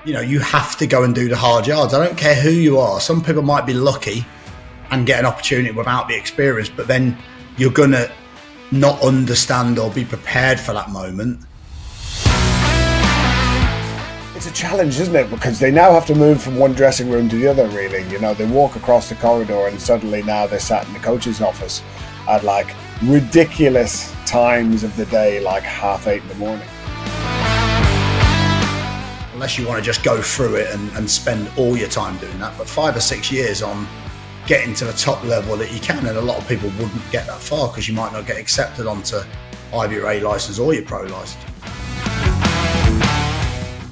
you have to go and do the hard yards. I don't care who you are. Some people might be lucky and get an opportunity without the experience, but then you're going to not understand or be prepared for that moment. It's a challenge, isn't it? Because they now have to move from one dressing room to the other, really. They walk across the corridor and suddenly now they're sat in the coach's office at like ridiculous times of the day, like 8:30 in the morning. Unless you want to just go through it and spend all your time doing that. But 5 or 6 years on getting to the top level that you can, and a lot of people wouldn't get that far because you might not get accepted onto either your A licence or your pro licence.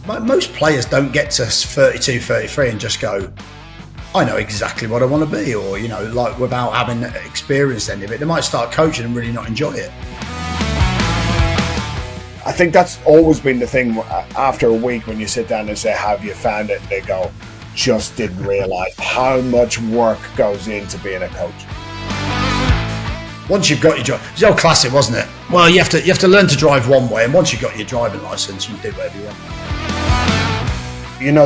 Most players don't get to 32, 33 and just go, I know exactly what I want to be, or, like without having experienced any of it. They might start coaching and really not enjoy it. I think that's always been the thing. After a week, when you sit down and say, have you found it? They go, just didn't realise how much work goes into being a coach. Once you've got your drive, it's the old classic, wasn't it? Well, you have to learn to drive one way, and once you've got your driving licence, you can do whatever you want.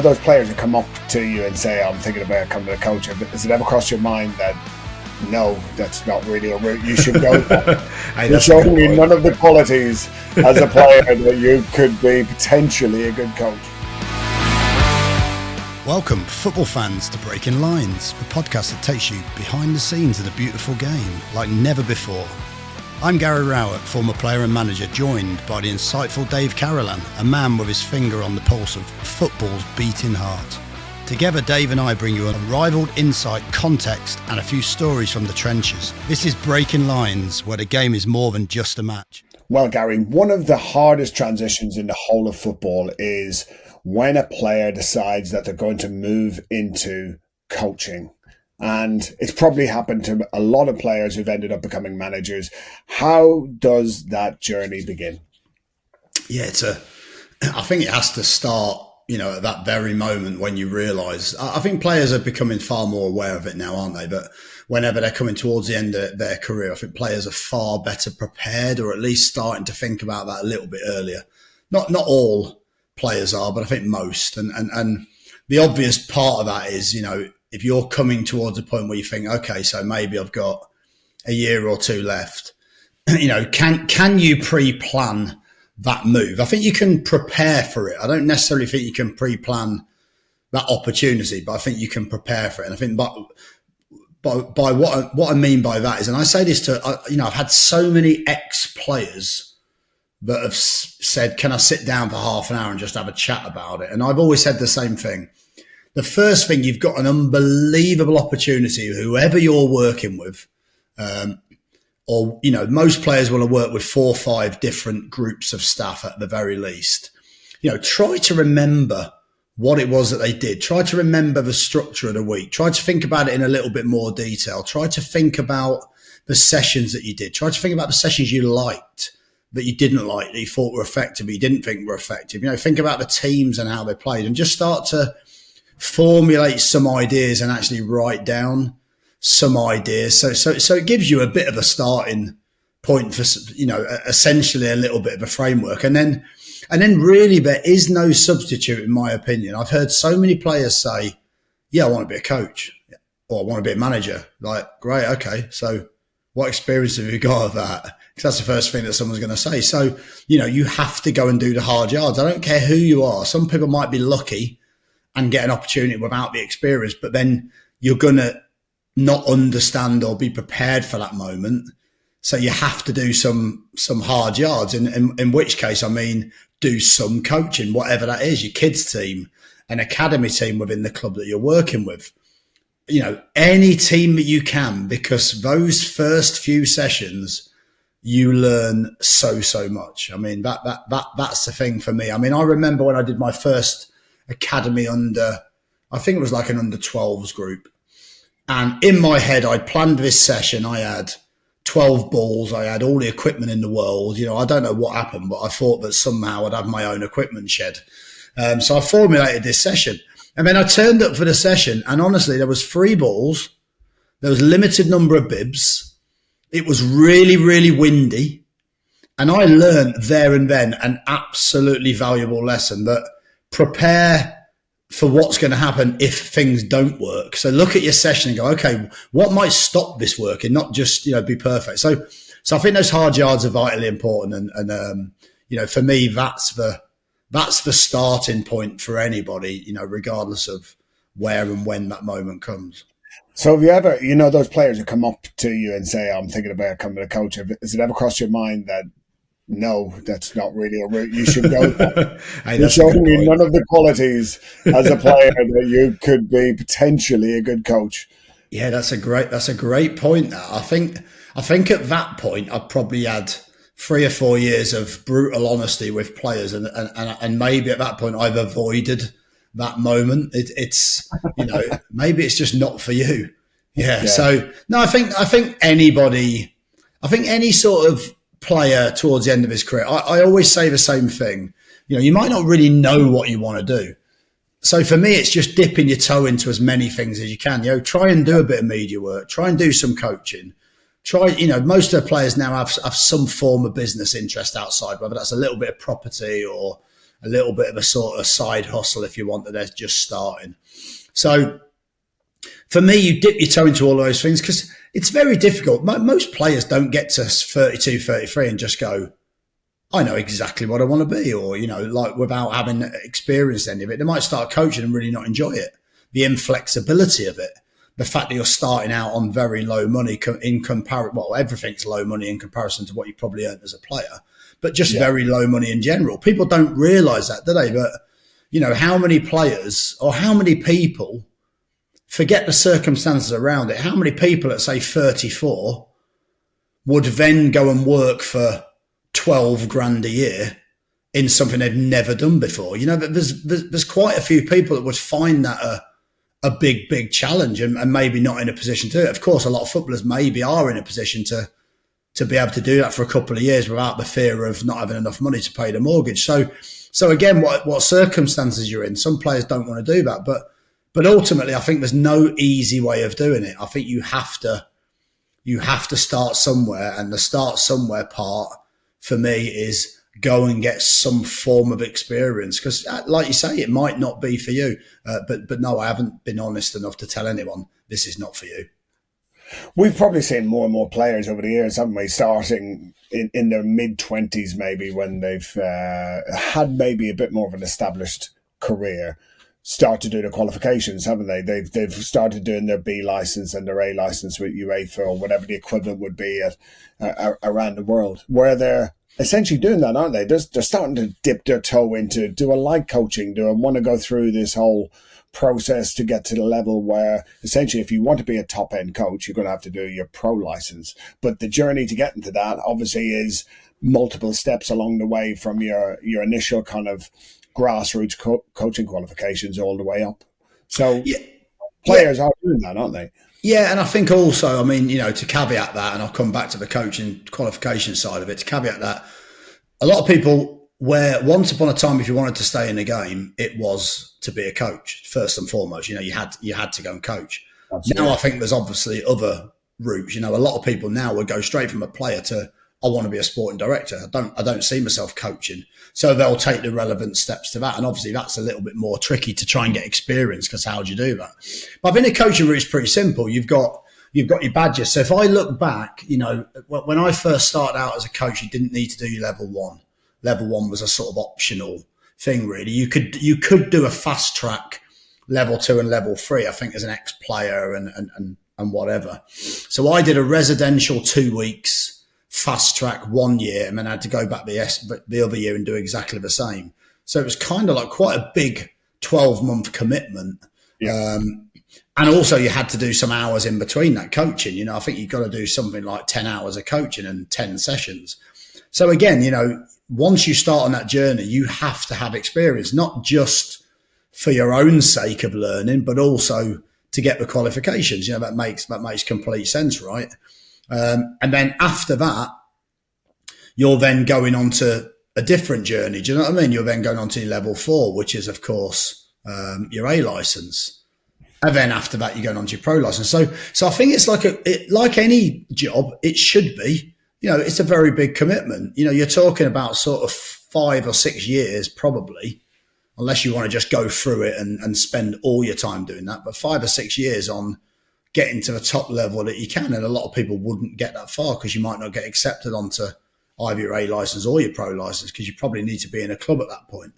Those players who come up to you and say, I'm thinking about becoming a coach. Has it ever crossed your mind that, no, that's not really a route you should go down? You're showing me none of the qualities as a player that you could be potentially a good coach. Welcome, football fans, to Breaking Lines, the podcast that takes you behind the scenes of the beautiful game like never before. I'm Gary Rowett, former player and manager, joined by the insightful Dave Carolan, a man with his finger on the pulse of football's beating heart. Together, Dave and I bring you unrivaled insight, context, and a few stories from the trenches. This is Breaking Lines, where the game is more than just a match. Well, Gary, one of the hardest transitions in the whole of football is when a player decides that they're going to move into coaching. And it's probably happened to a lot of players who've ended up becoming managers. How does that journey begin? Yeah, I think it has to start, at that very moment when you realise. I think players are becoming far more aware of it now, aren't they? But whenever they're coming towards the end of their career, I think players are far better prepared, or at least starting to think about that a little bit earlier. Not all players are, but I think most. And the obvious part of that is, if you're coming towards a point where you think, okay, so maybe I've got a year or two left, can you pre-plan that move? I think you can prepare for it. I don't necessarily think you can pre-plan that opportunity, but I think you can prepare for it. And I think by what I mean by that is, and I say this to, I've had so many ex-players that have said, can I sit down for half an hour and just have a chat about it? And I've always said the same thing. The first thing, you've got an unbelievable opportunity, whoever you're working with, most players will have worked with 4 or 5 different groups of staff at the very least. Try to remember what it was that they did. Try to remember the structure of the week. Try to think about it in a little bit more detail. Try to think about the sessions that you did. Try to think about the sessions you liked, that you didn't like, that you thought were effective, but you didn't think were effective. Think about the teams and how they played, and just start to formulate some ideas and actually write down some ideas. So it gives you a bit of a starting point for, essentially a little bit of a framework. And then really there is no substitute, in my opinion. I've heard so many players say, yeah, I want to be a coach, or I want to be a manager. Like, great. Okay. So what experience have you got of that? Because that's the first thing that someone's going to say. So, you have to go and do the hard yards. I don't care who you are. Some people might be lucky and get an opportunity without the experience, but then you're going to not understand or be prepared for that moment. So you have to do some hard yards, in which case, I mean, do some coaching, whatever that is, your kids team, an academy team within the club that you're working with, any team that you can, because those first few sessions, you learn so much. I mean, that's the thing for me. I mean, I remember when I did my first academy I think it was like an under 12s group. And in my head, I'd planned this session. I had 12 balls. I had all the equipment in the world. I don't know what happened, but I thought that somehow I'd have my own equipment shed. So I formulated this session. And then I turned up for the session, and honestly, there was 3 balls. There was a limited number of bibs. It was really, really windy. And I learned there and then an absolutely valuable lesson, that prepare for what's going to happen if things don't work. So look at your session and go, okay, what might stop this working? Not just, be perfect. So I think those hard yards are vitally important. And for me, that's the starting point for anybody, regardless of where and when that moment comes. So have you ever, those players who come up to you and say, I'm thinking about becoming a coach, has it ever crossed your mind that, no, that's not really a route you should go down? Hey, You're showing me none of the qualities as a player that you could be potentially a good coach. Yeah, that's a great point. I think at that point I'd probably had 3 or 4 years of brutal honesty with players, and maybe at that point I've avoided that moment. It's maybe it's just not for you. Yeah. So no, I think any sort of player towards the end of his career, I always say the same thing. You might not really know what you want to do. So for me, it's just dipping your toe into as many things as you can. Try and do a bit of media work. Try and do some coaching. Most of the players now have some form of business interest outside, whether that's a little bit of property or a little bit of a sort of side hustle, if you want, that they're just starting. So for me, you dip your toe into all of those things because it's very difficult. Most players don't get to 32, 33 and just go, I know exactly what I want to be, or, without having experienced any of it. They might start coaching and really not enjoy it. The inflexibility of it, the fact that you're starting out on very low money in comparison, well, everything's low money in comparison to what you probably earned as a player, but just very low money in general. People don't realize that, do they? But, how many players or how many people, forget the circumstances around it, how many people at, say, 34 would then go and work for 12 grand a year in something they've never done before? There's quite a few people that would find that a big challenge and maybe not in a position to do it. Of course, a lot of footballers maybe are in a position to be able to do that for a couple of years without the fear of not having enough money to pay the mortgage. So again, what circumstances you're in, some players don't want to do that, but ultimately I think there's no easy way of doing it. I think you have to start somewhere, and the start somewhere part for me is go and get some form of experience, because like you say, it might not be for you, but no, I haven't been honest enough to tell anyone this is not for you. We've probably seen more and more players over the years, haven't we, starting in their mid-20s maybe, when they've had maybe a bit more of an established career, start to do the qualifications, haven't they? They've started doing their B license and their A license with UEFA or whatever the equivalent would be around the world, where they're essentially doing that, aren't they? They're starting to dip their toe into, do I like coaching? Do I want to go through this whole process to get to the level where essentially if you want to be a top end coach, you're going to have to do your pro license. But the journey to get into that obviously is multiple steps along the way, from your initial kind of grassroots coaching qualifications all the way up. So players are doing that, aren't they? Yeah, and I think also, to caveat that, and I'll come back to the coaching qualification side of it, to caveat that, a lot of people, where once upon a time, if you wanted to stay in the game, it was to be a coach first and foremost. You had to go and coach. Absolutely. Now I think there's obviously other routes. A lot of people now would go straight from a player to, I want to be a sporting director. I don't see myself coaching. So they'll take the relevant steps to that. And obviously that's a little bit more tricky to try and get experience, because how do you do that? But I think the coaching route is pretty simple. You've got your badges. So if I look back, when I first started out as a coach, you didn't need to do your level 1. Level 1 was a sort of optional thing, really. You could do a fast track level 2 and level 3, I think, as an ex-player and whatever. So I did a residential 2 weeks, fast track 1 year, and then I had to go back the other year and do exactly the same. So it was kind of like quite a big 12-month commitment. Yeah. And also you had to do some hours in between that coaching. I think you've got to do something like 10 hours of coaching and 10 sessions. So again, once you start on that journey, you have to have experience, not just for your own sake of learning, but also to get the qualifications. That makes complete sense, right? And then after that, you're then going on to a different journey. Do you know what I mean? You're then going on to level 4, which is, of course, your A license. And then after that, you're going on to your pro license. So I think it's like any job, it should be. It's a very big commitment. You're talking about sort of 5 or 6 years probably unless you want to just go through it and spend all your time doing that. But 5 or 6 years on getting to the top level that you can, and a lot of people wouldn't get that far because you might not get accepted onto either your A license or your pro license because you probably need to be in a club at that point.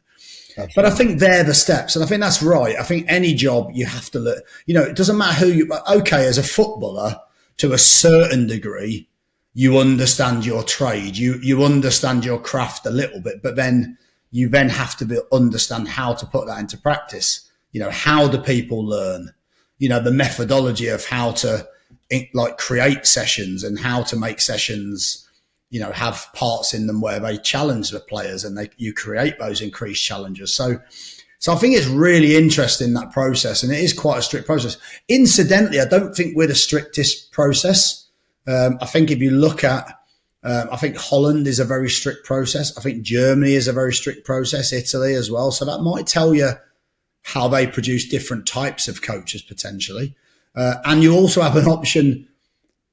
Absolutely. But I think they're the steps, and I think that's right. I think any job you have to learn. It doesn't matter who you. Okay, as a footballer, to a certain degree, you understand your trade, you understand your craft a little bit, but then you have to understand how to put that into practice. How do people learn? The methodology of how to create sessions and how to make sessions have parts in them where they challenge the players and you create those increased challenges. So I think it's really interesting, that process, and it is quite a strict process. Incidentally, I don't think we're the strictest process. I think if you look at, I think Holland is a very strict process. I think Germany is a very strict process, Italy as well. So that might tell you how they produce different types of coaches potentially. And you also have an option.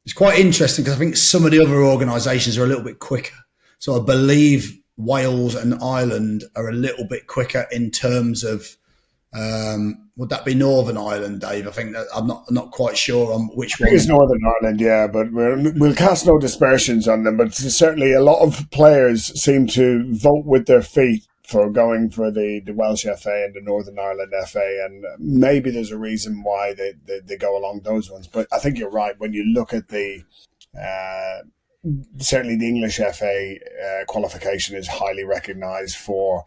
It's quite interesting because I think some of the other organisations are a little bit quicker. So I believe Wales and Ireland are a little bit quicker in terms of, would that be Northern Ireland, Dave? I think that I'm not quite sure on which one. It's Northern Ireland, yeah, but we'll cast no dispersions on them. But certainly a lot of players seem to vote with their feet for going for the Welsh FA and the Northern Ireland FA, and maybe there's a reason why they go along those ones. But I think you're right. When you look at the certainly the English FA qualification is highly recognised for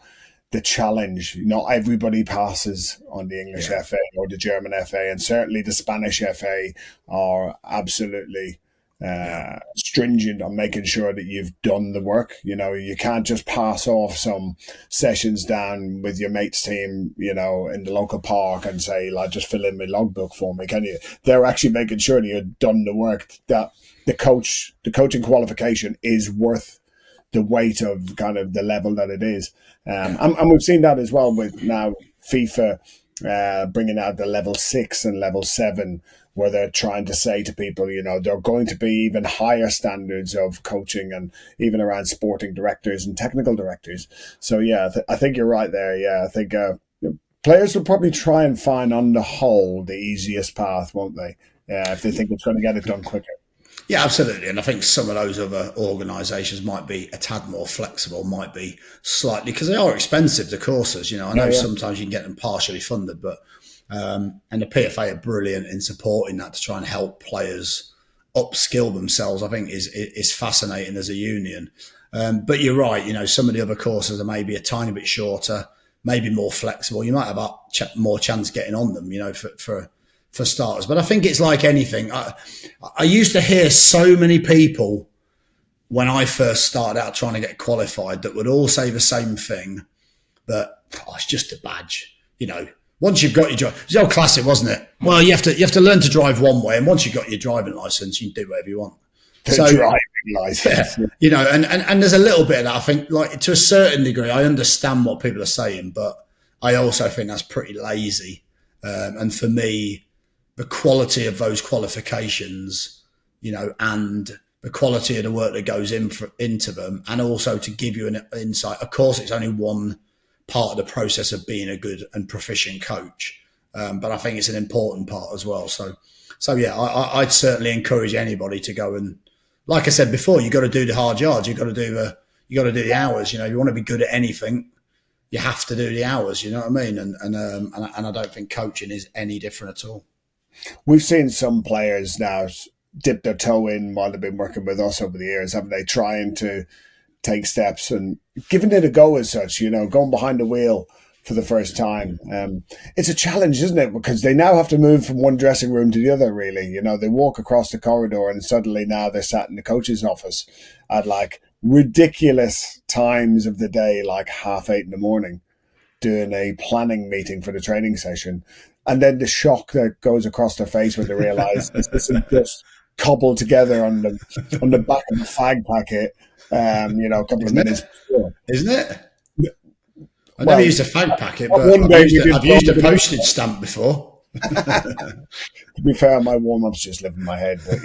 the challenge. Not everybody passes on the English FA or the German FA, and certainly the Spanish FA are absolutely stringent on making sure that you've done the work. You can't just pass off some sessions down with your mate's team, in the local park and say, like, just fill in my logbook for me, can you? They're actually making sure that you've done the work, that the coaching qualification is worth the weight of kind of the level that it is. And we've seen that as well with now FIFA bringing out the level 6 and level 7, where they're trying to say to people, there are going to be even higher standards of coaching and even around sporting directors and technical directors. So, I think you're right there. Yeah, I think players will probably try and find, on the whole, the easiest path, won't they? If they think it's going to get it done quicker. Yeah, absolutely. And I think some of those other organisations might be a tad more flexible, might be slightly, because they are expensive, the courses. I know sometimes you can get them partially funded, but and the PFA are brilliant in supporting that to try and help players upskill themselves. I think is fascinating as a union. But you're right, some of the other courses are maybe a tiny bit shorter, maybe more flexible. You might have more chance getting on them, for starters. But I think it's like anything. I used to hear so many people when I first started out trying to get qualified that would all say the same thing, that it's just a badge. Once you've got your drive, it's the old classic, wasn't it? Well, you have to learn to drive one way, and once you've got your driving license, you can do whatever you want. Driving license, and there's a little bit of that. I think, like, to a certain degree, I understand what people are saying, but I also think that's pretty lazy. And for me, the quality of those qualifications, and the quality of the work that goes into them, and also to give you an insight. Of course, it's only one part of the process of being a good and proficient coach, but I think it's an important part as well. So I'd certainly encourage anybody to go and, like I said before, you got to do the hard yards. You got to do the hours. If you want to be good at anything, you have to do the hours. You know what I mean? And I don't think coaching is any different at all. We've seen some players now dip their toe in while they've been working with us over the years, haven't they? Trying to take steps and giving it a go as such, going behind the wheel for the first time. It's a challenge, isn't it? Because they now have to move from one dressing room to the other, really. They walk across the corridor and suddenly now they're sat in the coach's office at like ridiculous times of the day, like 8:30 in the morning, doing a planning meeting for the training session. And then the shock that goes across their face when they realise this isn't just cobbled together on the back of a fag packet, a couple of minutes before. Isn't it? I never used a fag packet, but I've used a postage stamp before. To be fair, my warm-ups just live in my head, but,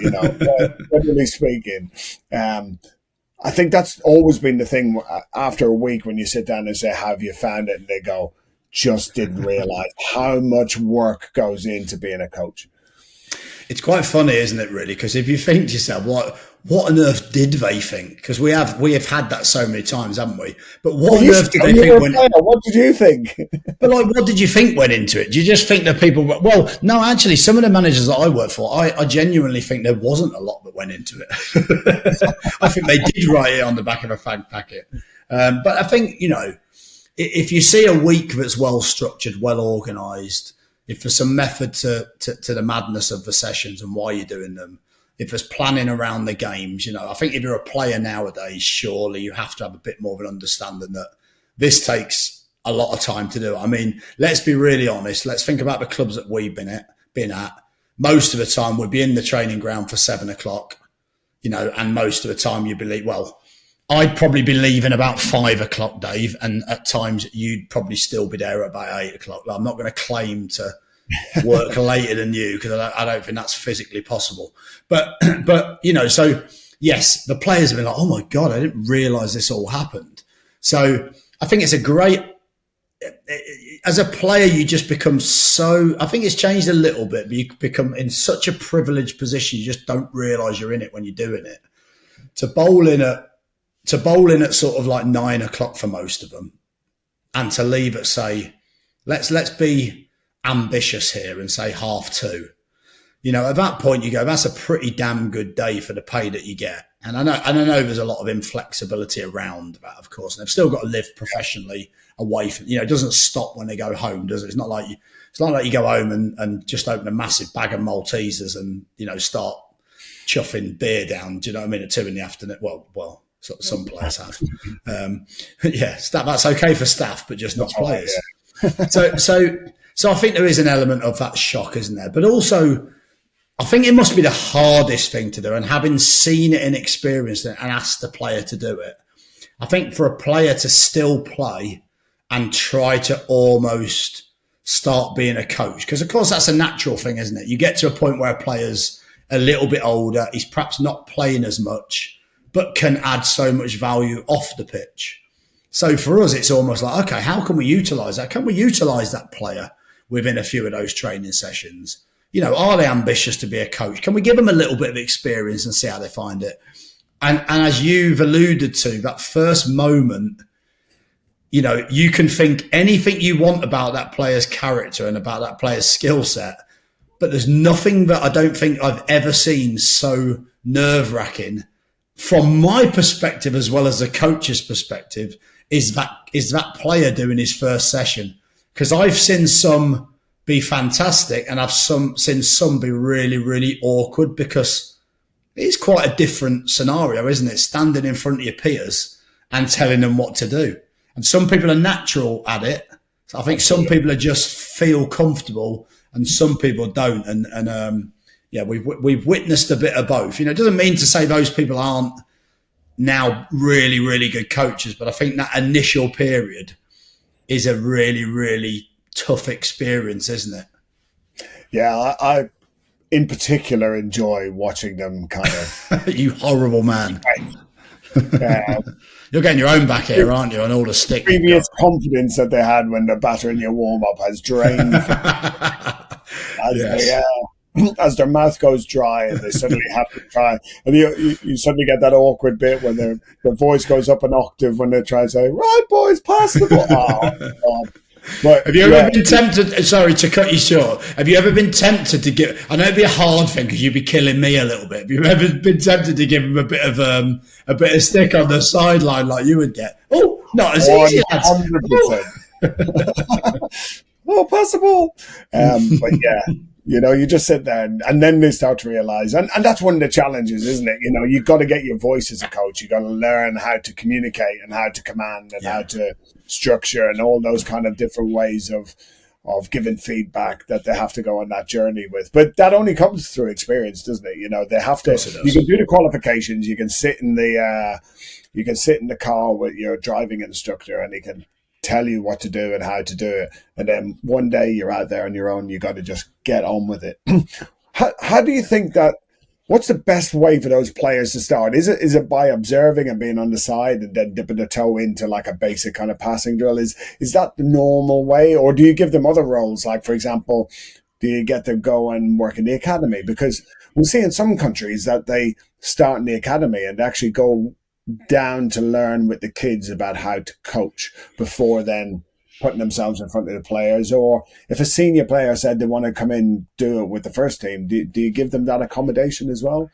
generally speaking, I think that's always been the thing. After a week, when you sit down and say, have you found it? And they go, just didn't realize how much work goes into being a coach. It's quite funny, isn't it, really? Because if you think to yourself, what on earth did they think? Because we have had that so many times, haven't we? But what on earth did they think? What did you think? But like, what did you think went into it? Do you just think that people? Well, no, actually, some of the managers that I work for, I genuinely think there wasn't a lot that went into it. I think they did write it on the back of a fag packet. But I think, if you see a week that's well structured, well organised, if there's some method to the madness of the sessions and why you're doing them, if there's planning around the games, I think if you're a player nowadays, surely you have to have a bit more of an understanding that this takes a lot of time to do. I mean, let's be really honest. Let's think about the clubs that we've been at. Most of the time, we'd be in the training ground for 7 o'clock, and most of the time you'd be I'd probably be leaving about 5 o'clock, Dave, and at times you'd probably still be there at about 8 o'clock. I'm not going to claim to work later than you because I don't think that's physically possible. But so yes, the players have been like, oh my God, I didn't realise this all happened. So I think it's a great, as a player, you just become I think it's changed a little bit, but you become in such a privileged position, you just don't realise you're in it when you're doing it. To bowl in at sort of like 9 o'clock for most of them, and to leave at, say, let's be ambitious here and say 2:30. At that point you go, that's a pretty damn good day for the pay that you get. And I know there's a lot of inflexibility around that, of course, and they've still got to live professionally away from, it doesn't stop when they go home, does it? It's not like you go home and just open a massive bag of Maltesers and, start chuffing beer down, do you know what I mean, at 2 PM. Well, some players have. That's okay for staff, but just not players. Yeah. So I think there is an element of that shock, isn't there? But also, I think it must be the hardest thing to do. And having seen it and experienced it and asked the player to do it, I think for a player to still play and try to almost start being a coach, because of course that's a natural thing, isn't it? You get to a point where a player's a little bit older, he's perhaps not playing as much, but can add so much value off the pitch. So for us, it's almost like, okay, how can we utilise that? Can we utilise that player within a few of those training sessions? Are they ambitious to be a coach? Can we give them a little bit of experience and see how they find it? And as you've alluded to, that first moment, you can think anything you want about that player's character and about that player's skill set, but there's nothing that I don't think I've ever seen so nerve-wracking from my perspective, as well as the coach's perspective, is that player doing his first session. Because I've seen some be fantastic and I've seen some be really, really awkward, because it's quite a different scenario, isn't it? Standing in front of your peers and telling them what to do. And some people are natural at it. So I think some people are just feel comfortable and some people don't. And we've witnessed a bit of both. It doesn't mean to say those people aren't now really, really good coaches, but I think that initial period is a really, really tough experience, isn't it? Yeah, I in particular enjoy watching them kind of. You horrible man. You're getting your own back here, aren't you? On all the stick. Previous confidence that they had when they're battering your warm up has drained. As their mouth goes dry and they suddenly have to try, and you suddenly get that awkward bit when their voice goes up an octave when they try to say, "Right, boys, pass the ball." Oh, God. But, have you ever been tempted? Sorry to cut you short. Have you ever been tempted to give? I know it'd be a hard thing because you'd be killing me a little bit. Have you ever been tempted to give him a bit of stick on the sideline like you would get? Oh, not as easy. 100%. Oh, pass the ball. But yeah. You just sit there and then they start to realize, and that's one of the challenges, isn't it? You've got to get your voice as a coach. You've got to learn how to communicate and how to command and how to structure and all those kind of different ways of giving feedback that they have to go on that journey with. But that only comes through experience, doesn't it? They have to, you can do the qualifications, you can sit in the car with your driving instructor and he can tell you what to do and how to do it, and then one day you're out there on your own. You got to just get on with it. How do you think that What's the best way for those players to start? Is it by observing and being on the side and then dipping their toe into like a basic kind of passing drill? Is that the normal way, or do you give them other roles? Like, for example, do you get them go and work in the academy? Because we see in some countries that they start in the academy and actually go down to learn with the kids about how to coach before then putting themselves in front of the players. Or if a senior player said they want to come in do it with the first team, do you give them that accommodation as well?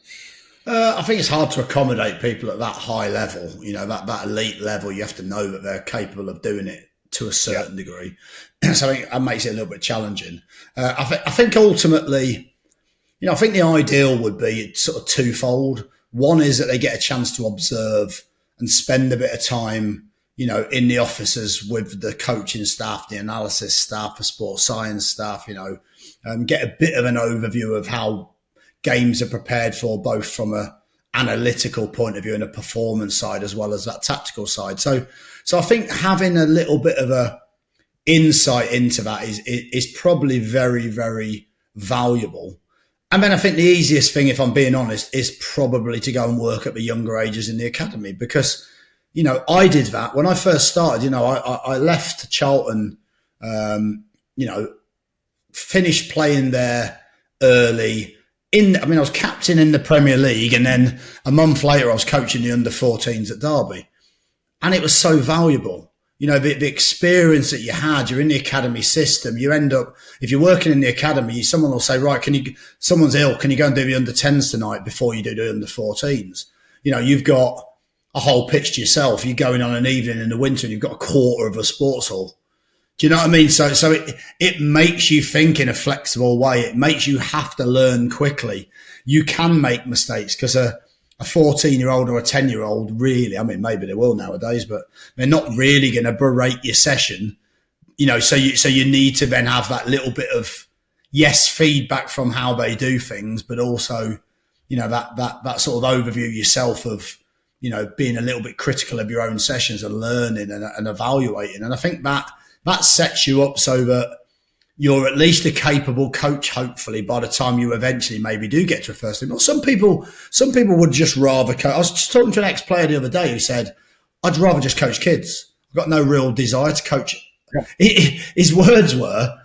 I think it's hard to accommodate people at that high level, that elite level. You have to know that they're capable of doing it to a certain degree. So I think that makes it a little bit challenging. I think ultimately, I think the ideal would be sort of twofold. One is that they get a chance to observe and spend a bit of time, in the offices with the coaching staff, the analysis staff, the sports science staff, get a bit of an overview of how games are prepared for, both from a analytical point of view and a performance side, as well as that tactical side. So I think having a little bit of a insight into that is probably very, very valuable. And then I think the easiest thing, if I'm being honest, is probably to go and work at the younger ages in the academy, because, I did that when I first started. I left Charlton, finished playing there early. I was captain in the Premier League, and then a month later I was coaching the under-14s at Derby. And it was so valuable. The experience that you had, you're in the academy system. You end up, if you're working in the academy, someone will say, right, someone's ill, can you go and do the under-10s tonight before you do the under-14s? You've got a whole pitch to yourself. You're going on an evening in the winter and you've got a quarter of a sports hall. Do you know what I mean? So it makes you think in a flexible way. It makes you have to learn quickly. You can make mistakes, because a 14-year-old or a 10-year-old, really, maybe they will nowadays, but they're not really going to berate your session, so you need to then have that little bit of, feedback from how they do things, but also, that sort of overview yourself of, being a little bit critical of your own sessions and learning and evaluating. And I think that sets you up so that you're at least a capable coach, hopefully, by the time you eventually maybe do get to a first team. Or some people would just rather coach. I was just talking to an ex-player the other day who said, I'd rather just coach kids. I've got no real desire to coach. Yeah. His words were,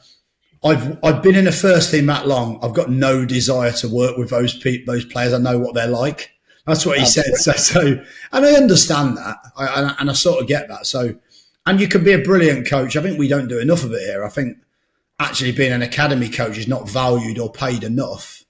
I've been in a first team that long. I've got no desire to work with those players. I know what they're like. That's what he said. So, and I understand that. And I sort of get that. So, and you can be a brilliant coach. I think we don't do enough of it here. I think actually being an academy coach is not valued or paid enough,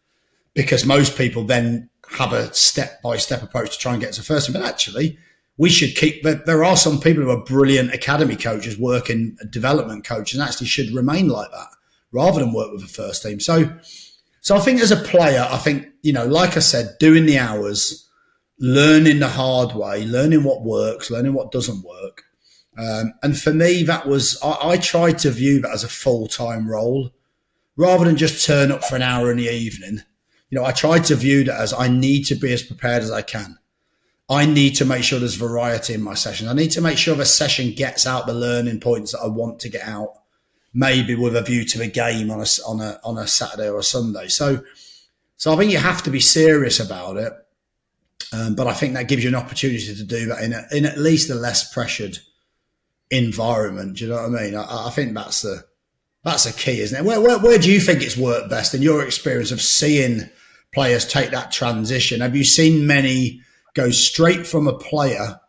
because most people then have a step-by-step approach to try and get to first team. But actually, we should keep, there are some people who are brilliant academy coaches, working development coaches, and actually should remain like that rather than work with the first team. So I think as a player, I think, like I said, doing the hours, learning the hard way, learning what works, learning what doesn't work. And for me, that was, I tried to view that as a full-time role rather than just turn up for an hour in the evening. I tried to view that as, I need to be as prepared as I can. I need to make sure there's variety in my session. I need to make sure the session gets out the learning points that I want to get out, maybe with a view to the game on a Saturday or a Sunday. So I think you have to be serious about it. But I think that gives you an opportunity to do that in at least a less pressured environment. Do you know what I mean? I think that's a key, isn't it? Where do you think it's worked best in your experience of seeing players take that transition? Have you seen many go straight from a player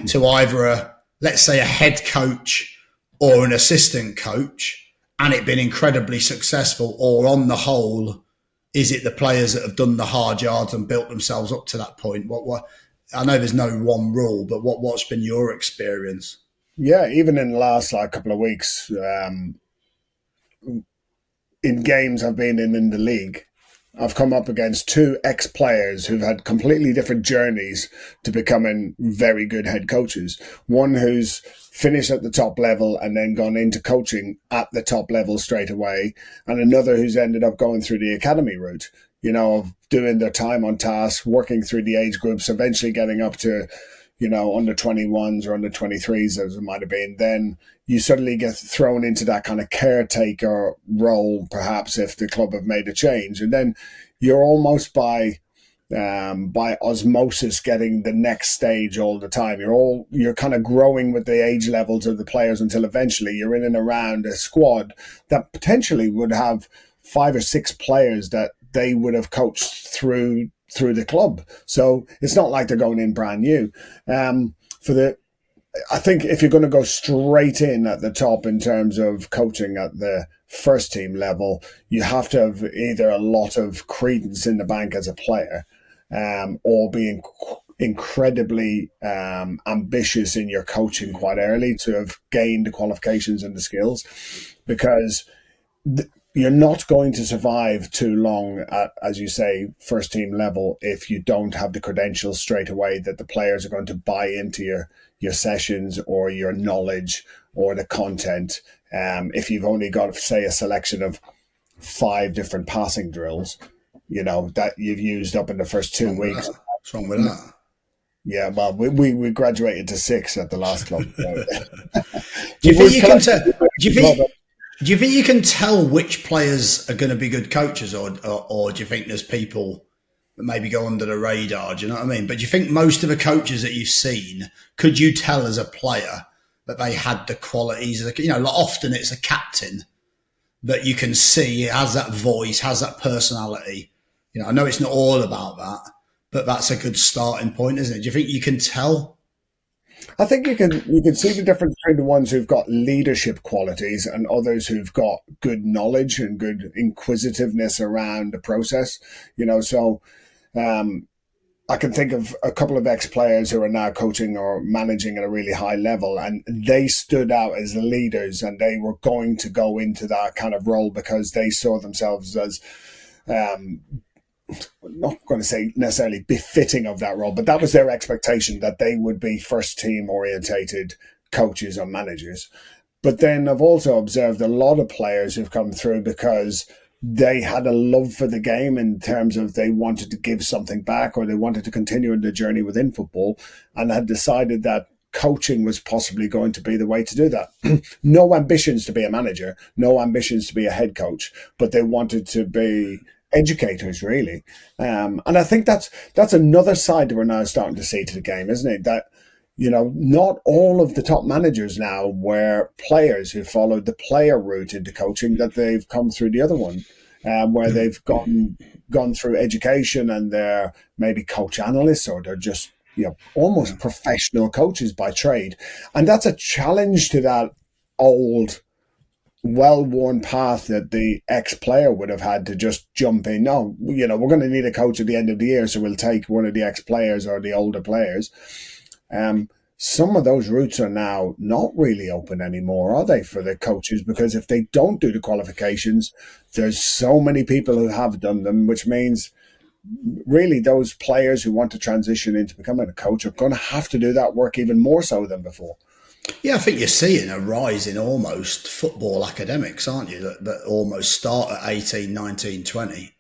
to either let's say a head coach or an assistant coach, and it been incredibly successful? Or on the whole, is it the players that have done the hard yards and built themselves up to that point? What I know there's no one rule, but what's been your experience? Yeah, even in the last couple of weeks, in games I've been in the league, I've come up against two ex-players who've had completely different journeys to becoming very good head coaches. One who's finished at the top level and then gone into coaching at the top level straight away, and another who's ended up going through the academy route, of doing their time on task, working through the age groups, eventually getting up to, under 21s or under 23s, as it might have been. Then you suddenly get thrown into that kind of caretaker role, perhaps, if the club have made a change. And then you're almost by by osmosis getting the next stage all the time. You're kind of growing with the age levels of the players until eventually you're in and around a squad that potentially would have 5 or 6 players that they would have coached through the club. So it's not like they're going in brand new. I think if you're going to go straight in at the top in terms of coaching at the first team level, you have to have either a lot of credence in the bank as a player, or being incredibly ambitious in your coaching quite early to have gained the qualifications and the skills, because you're not going to survive too long at, as you say, first team level if you don't have the credentials straight away that the players are going to buy into your sessions or your knowledge or the content. If you've only got, say, a selection of 5 different passing drills, that you've used up in the first 2 weeks. What's wrong with that? Yeah, well, we graduated to 6 at the last club. Do you think you can tell which players are going to be good coaches, or do you think there's people that maybe go under the radar? Do you know what I mean? But do you think most of the coaches that you've seen, could you tell as a player that they had the qualities? Like often it's a captain that you can see has that voice, has that personality. I know it's not all about that, but that's a good starting point, isn't it? Do you think you can tell? I think you can see the difference between the ones who've got leadership qualities and others who've got good knowledge and good inquisitiveness around the process. I can think of a couple of ex-players who are now coaching or managing at a really high level, and they stood out as leaders, and they were going to go into that kind of role because they saw themselves as not going to say necessarily befitting of that role, but that was their expectation, that they would be first team orientated coaches or managers. But then I've also observed a lot of players who've come through because they had a love for the game in terms of they wanted to give something back, or they wanted to continue in the journey within football, and had decided that coaching was possibly going to be the way to do that. No ambitions to be a manager, no ambitions to be a head coach, but they wanted to be educators, really. And I think that's another side that we're now starting to see to the game, isn't it? That, not all of the top managers now were players who followed the player route into coaching, that they've come through the other one, where they've gone through education and they're maybe coach analysts, or they're just, almost professional coaches by trade. And that's a challenge to that old, well-worn path that the ex-player would have had to just jump in. No, we're going to need a coach at the end of the year, so we'll take one of the ex-players or the older players. Some of those routes are now not really open anymore, are they, for the coaches? Because if they don't do the qualifications, there's so many people who have done them, which means really those players who want to transition into becoming a coach are going to have to do that work even more so than before. Yeah, I think you're seeing a rise in almost football academics, aren't you? That almost start at 18, 19, 20,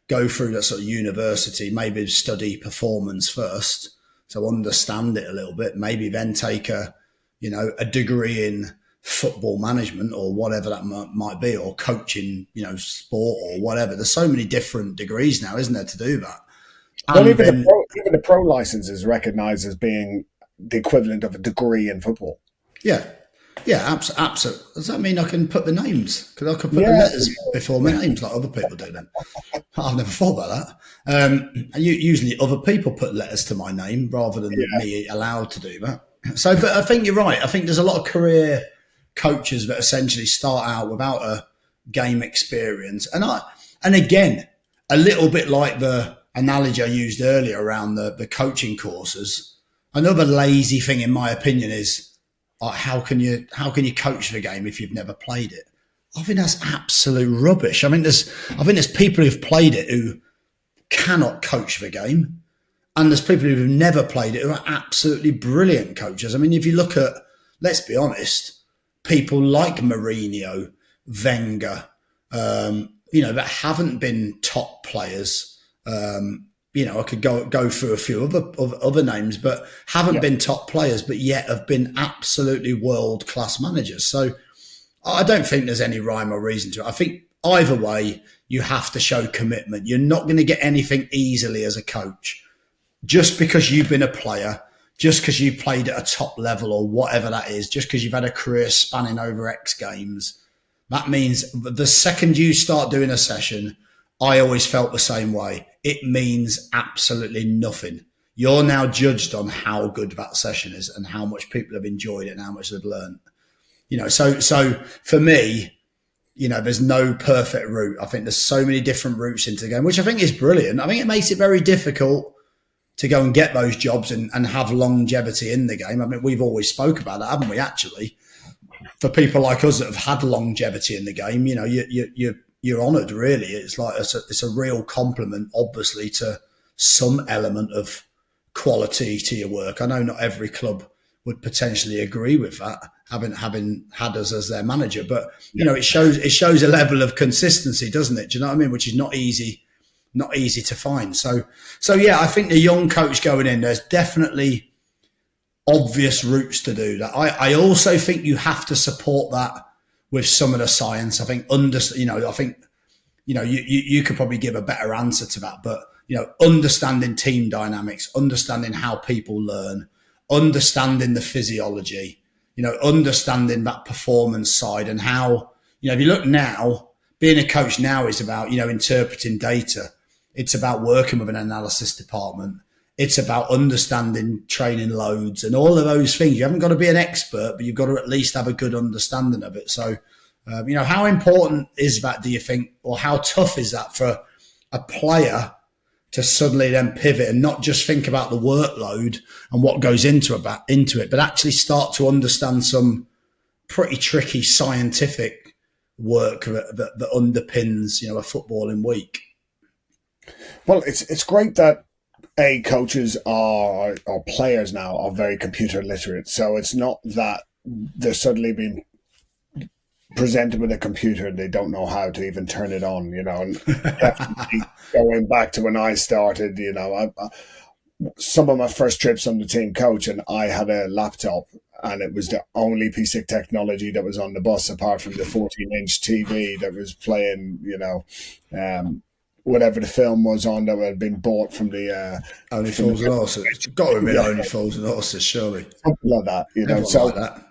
go through that sort of university, maybe study performance first, so understand it a little bit, maybe then take a degree in football management or whatever that might be, or coaching, sport or whatever. There's so many different degrees now, isn't there, to do that? Well, even the pro license is recognised as being the equivalent of a degree in football. Yeah, absolutely. Does that mean I can put the names? Because I could put the letters before my names like other people do then. I've never thought about that. Usually other people put letters to my name rather than me allowed to do that. So, but I think you're right. I think there's a lot of career coaches that essentially start out without a game experience. And again, a little bit like the analogy I used earlier around the coaching courses. Another lazy thing, in my opinion, is how can you coach the game if you've never played it? I think that's absolute rubbish. I think there's people who've played it who cannot coach the game, and there's people who've never played it who are absolutely brilliant coaches. I mean, if you look at, let's be honest, people like Mourinho, Wenger, that haven't been top players. I could go through a few other names, but haven't been top players, but yet have been absolutely world-class managers. So I don't think there's any rhyme or reason to it. I think either way, you have to show commitment. You're not going to get anything easily as a coach. Just because you've been a player, just because you played at a top level or whatever that is, just because you've had a career spanning over X games, that means the second you start doing a session, I always felt the same way. It means absolutely nothing. You're now judged on how good that session is and how much people have enjoyed it and how much they've learned. So for me, there's no perfect route. I think there's so many different routes into the game, which I think is brilliant. I think it makes it very difficult to go and get those jobs and have longevity in the game. I mean, we've always spoke about that, haven't we, actually? For people like us that have had longevity in the game, you're honoured, really. It's like it's a real compliment, obviously, to some element of quality to your work. I know not every club would potentially agree with that, having had us as their manager, but it shows a level of consistency, doesn't it? Do you know what I mean? Which is not easy to find. So yeah, I think the young coach going in, there's definitely obvious routes to do that. I also think you have to support that with some of the science. I think you could probably give a better answer to that, but understanding team dynamics, understanding how people learn, understanding the physiology, understanding that performance side, and how, if you look now, being a coach now is about, interpreting data. It's about working with an analysis department. It's about understanding training loads and all of those things. You haven't got to be an expert, but you've got to at least have a good understanding of it. So, how important is that, do you think, or how tough is that for a player to suddenly then pivot and not just think about the workload and what goes into it, but actually start to understand some pretty tricky scientific work that underpins, a footballing week? Well, it's great that coaches or players now are very computer literate. So it's not that they're suddenly being presented with a computer and they don't know how to even turn it on, and definitely going back to when I started, some of my first trips on the team coach, and I had a laptop and it was the only piece of technology that was on the bus apart from the 14-inch TV that was playing, whatever the film was on that had been bought from the Only Fools and Horses. It's got to be Only Fools and Horses, surely. Something like that, So like that.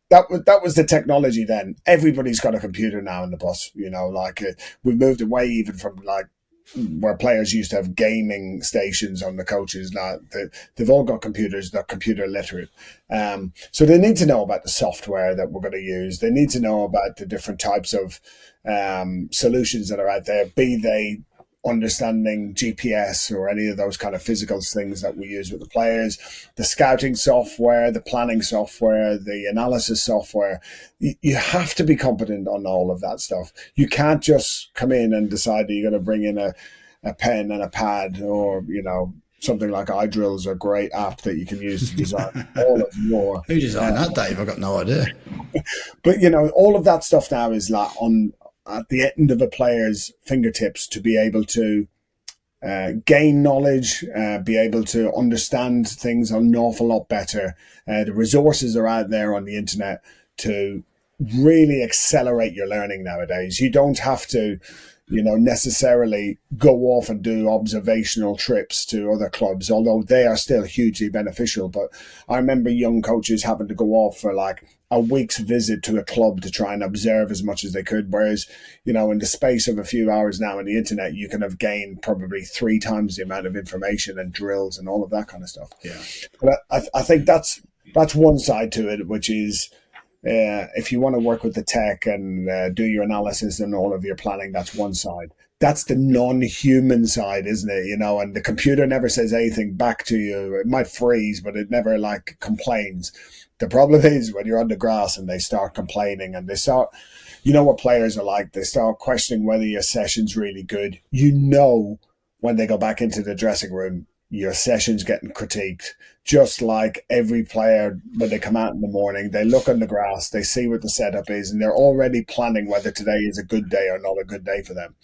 That was the technology then. Everybody's got a computer now in the bus, we moved away even from where players used to have gaming stations on the coaches. Now they've all got computers. They're computer literate, so they need to know about the software that we're going to use. They need to know about the different types of solutions that are out there, be they understanding GPS or any of those kind of physical things that we use with the players, the scouting software, the planning software, the analysis software. You have to be competent on all of that stuff. You can't just come in and decide that you're going to bring in a pen and a pad, or something like iDrill's a great app that you can use to design all of your. Who designed that, Dave? I've got no idea. But all of that stuff now is at the end of a player's fingertips to be able to gain knowledge, be able to understand things an awful lot better. The resources are out there on the internet to really accelerate your learning nowadays. You don't have to, necessarily go off and do observational trips to other clubs, although they are still hugely beneficial. But I remember young coaches having to go off for a week's visit to a club to try and observe as much as they could. Whereas, in the space of a few hours now on the internet, you can have gained probably 3 times the amount of information and drills and all of that kind of stuff. Yeah. But I think that's one side to it, which is, if you want to work with the tech and do your analysis and all of your planning, that's one side. That's the non-human side, isn't it? And the computer never says anything back to you. It might freeze, but it never complains. The problem is when you're on the grass and they start complaining and they start, what players are like. They start questioning whether your session's really good. When they go back into the dressing room, your session's getting critiqued. Just like every player, when they come out in the morning, they look on the grass, they see what the setup is, and they're already planning whether today is a good day or not a good day for them.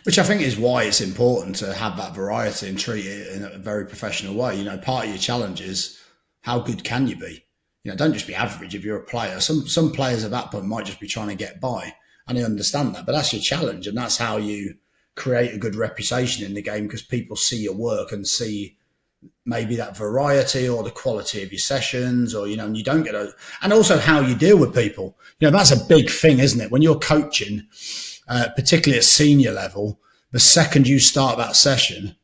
Which I think is why it's important to have that variety and treat it in a very professional way. Part of your challenge is how good can you be? Don't just be average if you're a player. Some players at that point might just be trying to get by. and I understand that. But that's your challenge, and that's how you create a good reputation in the game, because people see your work and see maybe that variety or the quality of your sessions, or, and you don't get and also how you deal with people. That's a big thing, isn't it? When you're coaching, particularly at senior level, the second you start that session,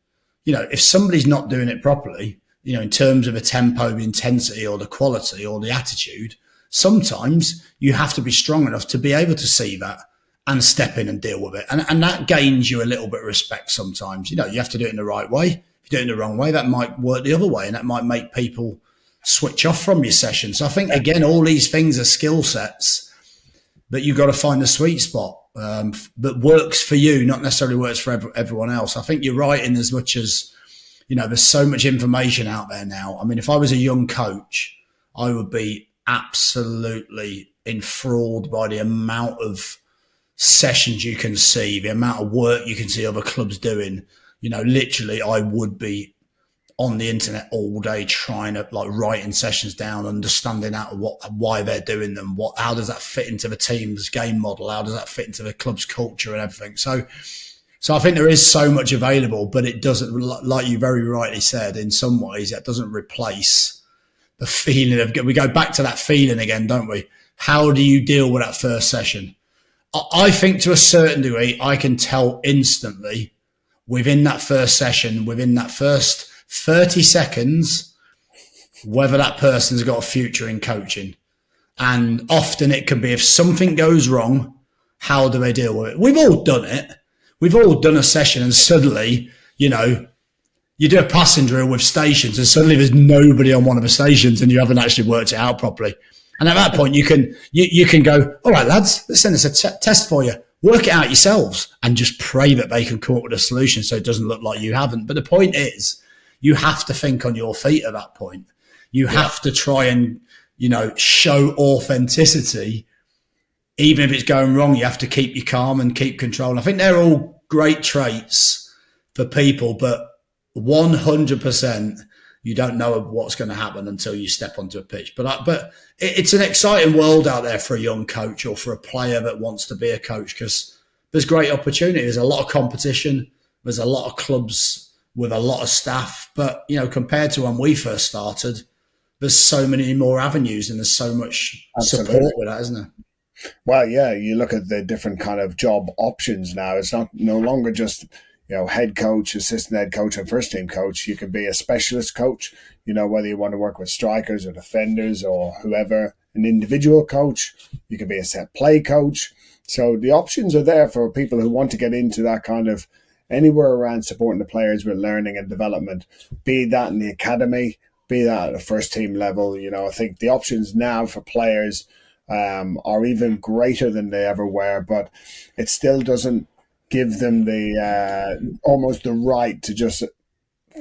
if somebody's not doing it properly, in terms of the tempo, the intensity, or the quality, or the attitude, sometimes you have to be strong enough to be able to see that and step in and deal with it. And that gains you a little bit of respect sometimes. You have to do it in the right way. If you do it in the wrong way, that might work the other way, and that might make people switch off from your session. So I think, again, all these things are skill sets that you've got to find the sweet spot that works for you, not necessarily works for everyone else. I think you're right in as much as, there's so much information out there now. I mean, if I was a young coach, I would be absolutely enthralled by the amount of sessions you can see, the amount of work you can see other clubs doing. Literally, I would be on the internet all day trying to writing sessions down, understanding out why they're doing them, how does that fit into the team's game model, how does that fit into the club's culture and everything. So I think there is so much available, but it doesn't, like you very rightly said, in some ways, it doesn't replace the feeling of, we go back to that feeling again, don't we? How do you deal with that first session? I think to a certain degree, I can tell instantly within that first session, within that first 30 seconds, whether that person's got a future in coaching. And often it can be, if something goes wrong, how do they deal with it? We've all done it. We've all done a session, and suddenly, you do a passing drill with stations, and suddenly there's nobody on one of the stations, and you haven't actually worked it out properly. And at that point, you can go, all right, lads, let's send us a test for you. Work it out yourselves and just pray that they can come up with a solution so it doesn't look like you haven't. But the point is, you have to think on your feet at that point. You have to try and, show authenticity. Even if it's going wrong, you have to keep you calm and keep control. And I think they're all great traits for people, but 100%, you don't know what's going to happen until you step onto a pitch. But it's an exciting world out there for a young coach or for a player that wants to be a coach, because there's great opportunity. There's a lot of competition. There's a lot of clubs with a lot of staff. But, compared to when we first started, there's so many more avenues and there's so much support with that, isn't there? Well, yeah, you look at the different kind of job options now. It's no longer just head coach, assistant head coach, and first team coach. You can be a specialist coach, whether you want to work with strikers or defenders or whoever, an individual coach. You can be a set play coach. So the options are there for people who want to get into that kind of anywhere around supporting the players with learning and development, be that in the academy, be that at a first team level. I think the options now for players are even greater than they ever were, but it still doesn't give them the almost the right to just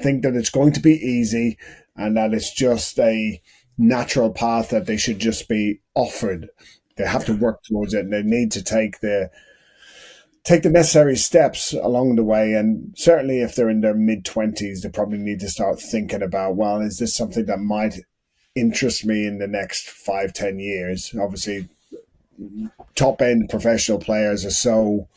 think that it's going to be easy and that it's just a natural path that they should just be offered. They have to work towards it, and they need to take the necessary steps along the way. And certainly if they're in their mid-20s, they probably need to start thinking about, well, is this something that might interest me in the next 5-10 years? Obviously, top-end professional players are so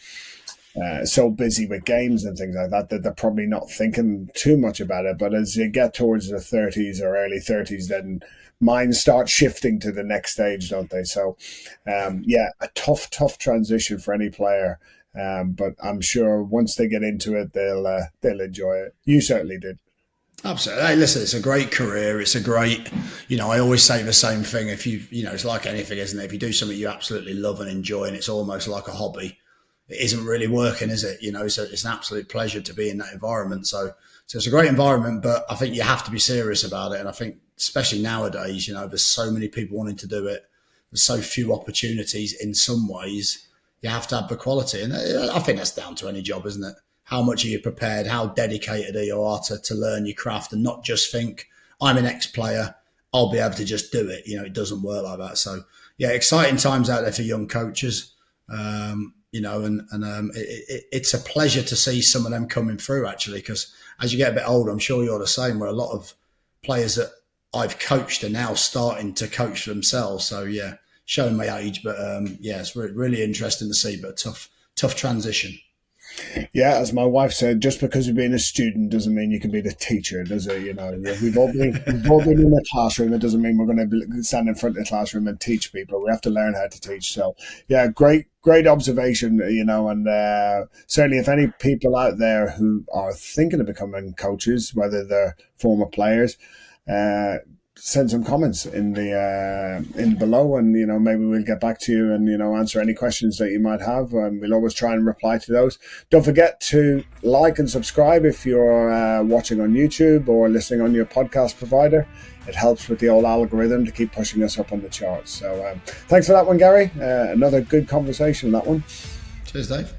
busy with games and things like that they're probably not thinking too much about it. But as you get towards the 30s or early 30s, then minds start shifting to the next stage, don't they? So, a tough transition for any player. But I'm sure once they get into it, they'll enjoy it. You certainly did. Absolutely. Hey, listen, it's a great career. It's a great, I always say the same thing. If it's like anything, isn't it? If you do something you absolutely love and enjoy, and it's almost like a hobby, it isn't really working, is it? So it's an absolute pleasure to be in that environment. So it's a great environment, but I think you have to be serious about it. And I think especially nowadays, there's so many people wanting to do it. There's so few opportunities in some ways. You have to have the quality. And I think that's down to any job, isn't it? How much are you prepared? How dedicated are you to learn your craft and not just think, I'm an ex-player, I'll be able to just do it. It doesn't work like that. So, yeah, exciting times out there for young coaches. It's a pleasure to see some of them coming through, actually, because as you get a bit older, I'm sure you're the same, where a lot of players that I've coached are now starting to coach themselves. So, yeah, showing my age, but yeah, it's really interesting to see, but tough transition. Yeah, as my wife said, just because you've been a student doesn't mean you can be the teacher, does it? You know, we've all been in the classroom. It doesn't mean we're going to stand in front of the classroom and teach people. We have to learn how to teach. So, yeah, great observation. You know, and certainly if any people out there who are thinking of becoming coaches, whether they're former players, send some comments in below, and maybe we'll get back to you and answer any questions that you might have, and we'll always try and reply to those. Don't forget to like and subscribe if you're watching on YouTube or listening on your podcast provider. It helps with the old algorithm to keep pushing us up on the charts. So thanks for that one, Gary. Another good conversation, that one. Cheers, Dave.